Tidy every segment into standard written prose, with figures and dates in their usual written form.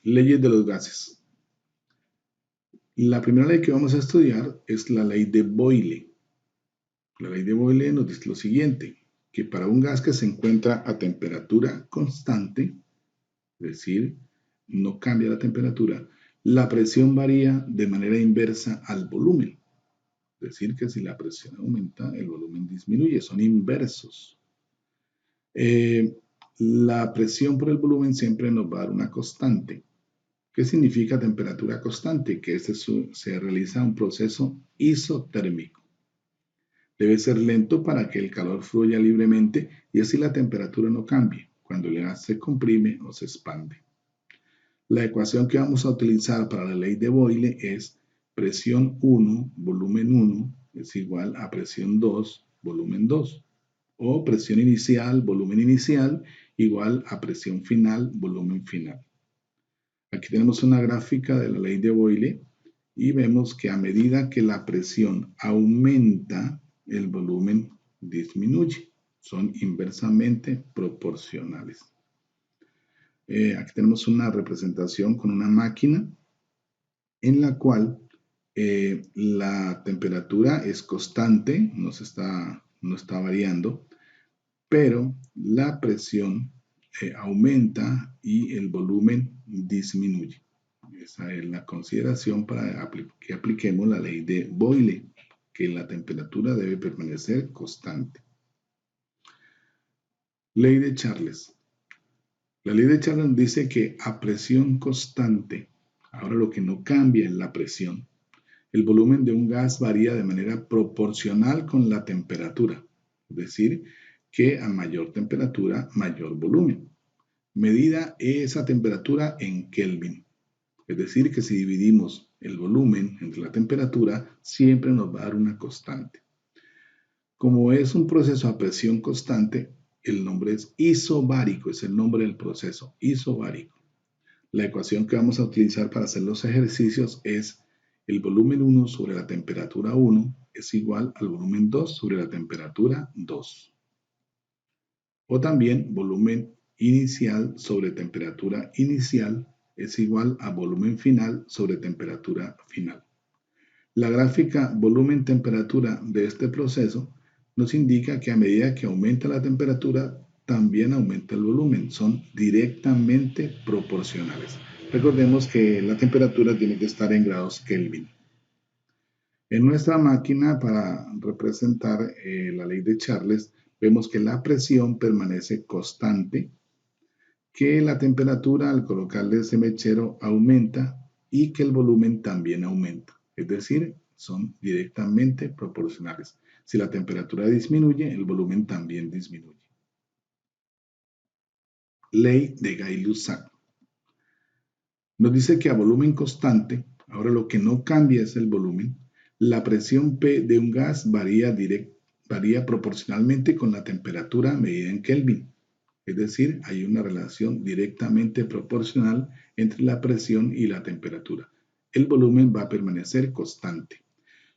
Leyes de los gases. La primera ley que vamos a estudiar es la ley de Boyle. La ley de Boyle nos dice lo siguiente, que para un gas que se encuentra a temperatura constante, es decir, no cambia la temperatura, la presión varía de manera inversa al volumen. Es decir, que si la presión aumenta, el volumen disminuye, son inversos. La presión por el volumen siempre nos va a dar una constante. ¿Qué significa temperatura constante? Que se realiza un proceso isotérmico. Debe ser lento para que el calor fluya libremente y así la temperatura no cambie cuando el gas se comprime o se expande. La ecuación que vamos a utilizar para la ley de Boyle es presión 1, volumen 1 es igual a presión 2, volumen 2. O presión inicial, volumen inicial, igual a presión final, volumen final. Aquí tenemos una gráfica de la ley de Boyle y vemos que a medida que la presión aumenta, el volumen disminuye. Son inversamente proporcionales. Aquí tenemos una representación con una máquina en la cual la temperatura es constante, no está variando, pero la presión aumenta y el volumen disminuye. Esa es la consideración para que apliquemos la ley de Boyle, que la temperatura debe permanecer constante. Ley de Charles. La ley de Charles dice que a presión constante, ahora lo que no cambia es la presión, el volumen de un gas varía de manera proporcional con la temperatura, es decir, que a mayor temperatura, mayor volumen. Medida esa temperatura en Kelvin. Es decir, que si dividimos el volumen entre la temperatura, siempre nos va a dar una constante. Como es un proceso a presión constante, el nombre es isobárico, es el nombre del proceso, isobárico. La ecuación que vamos a utilizar para hacer los ejercicios es el volumen 1 sobre la temperatura 1 es igual al volumen 2 sobre la temperatura 2. O también volumen inicial sobre temperatura inicial es igual a volumen final sobre temperatura final. La gráfica volumen-temperatura de este proceso nos indica que a medida que aumenta la temperatura, también aumenta el volumen. Son directamente proporcionales. Recordemos que la temperatura tiene que estar en grados Kelvin. En nuestra máquina, para representar la ley de Charles, vemos que la presión permanece constante, que la temperatura al colocarle ese mechero aumenta y que el volumen también aumenta. Es decir, son directamente proporcionales. Si la temperatura disminuye, el volumen también disminuye. Ley de Gay-Lussac. Nos dice que a volumen constante, ahora lo que no cambia es el volumen, la presión P de un gas varía proporcionalmente con la temperatura medida en Kelvin. Es decir, hay una relación directamente proporcional entre la presión y la temperatura. El volumen va a permanecer constante.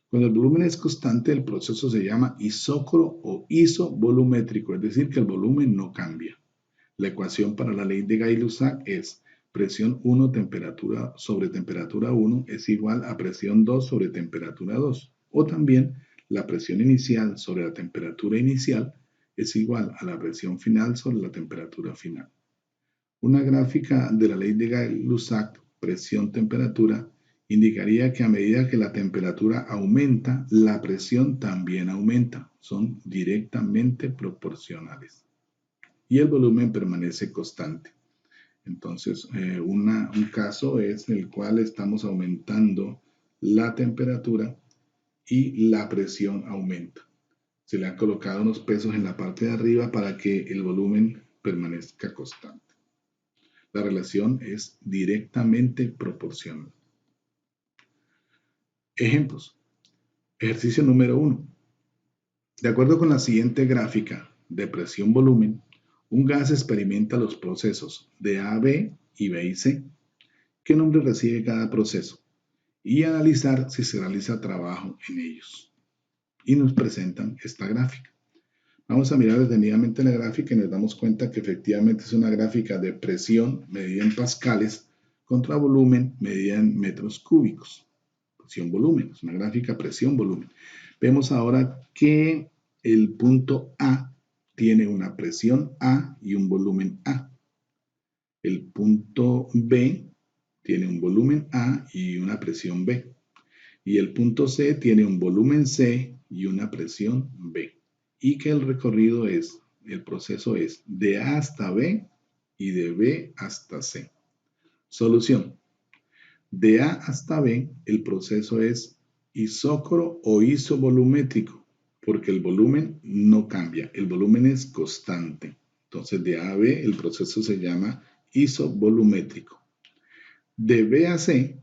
Cuando el volumen es constante, el proceso se llama isócoro o isovolumétrico, es decir, que el volumen no cambia. La ecuación para la ley de Gay-Lussac es presión 1 temperatura sobre temperatura 1 es igual a presión 2 sobre temperatura 2. O también la presión inicial sobre la temperatura inicial es igual a la presión final sobre la temperatura final. Una gráfica de la ley de Gay-Lussac, presión-temperatura, indicaría que a medida que la temperatura aumenta, la presión también aumenta. Son directamente proporcionales. Y el volumen permanece constante. Entonces, un caso es el cual estamos aumentando la temperatura y la presión aumenta. Se le han colocado unos pesos en la parte de arriba para que el volumen permanezca constante. La relación es directamente proporcional. Ejemplos. Ejercicio número 1. De acuerdo con la siguiente gráfica de presión-volumen, un gas experimenta los procesos de A a B y B y C. ¿Qué nombre recibe cada proceso? Y analizar si se realiza trabajo en ellos. Y nos presentan esta gráfica. Vamos a mirar detenidamente la gráfica y nos damos cuenta que efectivamente es una gráfica de presión medida en pascales contra volumen medida en metros cúbicos. Presión-volumen, es una gráfica presión-volumen. Vemos ahora que el punto A tiene una presión A y un volumen A. El punto B tiene un volumen A y una presión B. Y el punto C tiene un volumen C y una presión B. Y que el recorrido es, el proceso es de A hasta B y de B hasta C. Solución. De A hasta B, el proceso es isócoro o isovolumétrico, porque el volumen no cambia, el volumen es constante. Entonces, de A a B, el proceso se llama isovolumétrico. De B a C,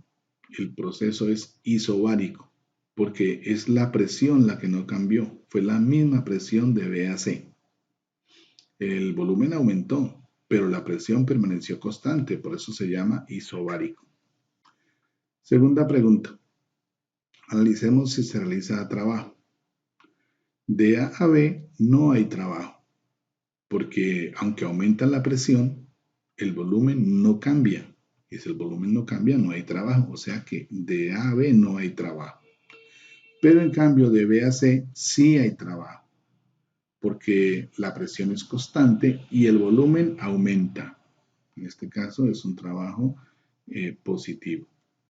el proceso es isobárico, porque es la presión la que no cambió, fue la misma presión de B a C. El volumen aumentó, pero la presión permaneció constante, por eso se llama isobárico. Segunda pregunta. Analicemos si se realiza trabajo. De A a B no hay trabajo, porque aunque aumenta la presión, el volumen no cambia. Y si el volumen no cambia, no hay trabajo. O sea que de A a B no hay trabajo. Pero en cambio de B a C sí hay trabajo, porque la presión es constante y el volumen aumenta. En este caso es un trabajo positivo.